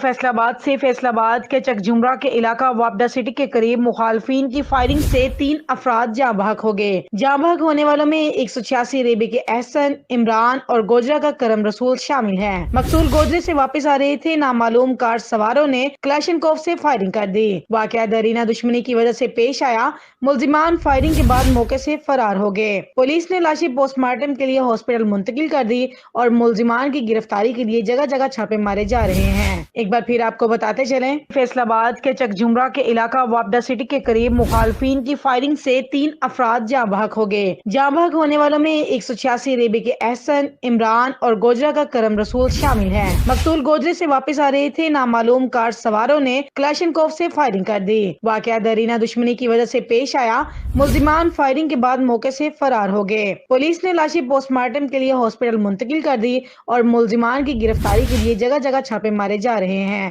فیصل آباد سے فیصل آباد کے چک جمرہ کے علاقہ وابڈا سٹی کے قریب مخالفین کی فائرنگ سے 3 افراد جاں بحق ہو گئے۔ جاں بحق ہونے والوں میں 186 ریبے کے احسن، عمران اور گوجرہ کا کرم رسول شامل ہیں۔ مقتول گوجرے سے واپس آ رہے تھے۔ نامعلوم کار سواروں نے کلاشنکوف سے فائرنگ کر دی۔ واقعہ دیرینہ دشمنی کی وجہ سے پیش آیا۔ ملزمان فائرنگ کے بعد موقع سے فرار ہو گئے۔ پولیس نے لاشیں پوسٹ مارٹم کے لیے ہاسپٹل منتقل کر دی اور ملزمان کی گرفتاری کے لیے جگہ جگہ چھاپے مارے جا رہے ہیں۔ ایک بار پھر آپ کو بتاتے چلیں، فیصل آباد کے چک جمرہ کے علاقہ وابڈا سٹی کے قریب مخالفین کی فائرنگ سے 3 افراد جاں بحق ہو گئے۔ جاں بحق ہونے والوں میں 186 ریبے کے احسن، عمران اور گوجرہ کا کرم رسول شامل ہیں۔ مقتول گوجرے سے واپس آ رہے تھے۔ نامعلوم کار سواروں نے کلاشنکوف سے فائرنگ کر دی۔ واقعہ دیرینہ دشمنی کی وجہ سے پیش آیا۔ ملزمان فائرنگ کے بعد موقع سے فرار ہو گئے۔ پولیس نے لاشیں پوسٹ مارٹم کے لیے ہاسپٹل منتقل کر دی اور ملزمان کی گرفتاری کے لیے جگہ جگہ چھاپے مارے جا رہے ہیں۔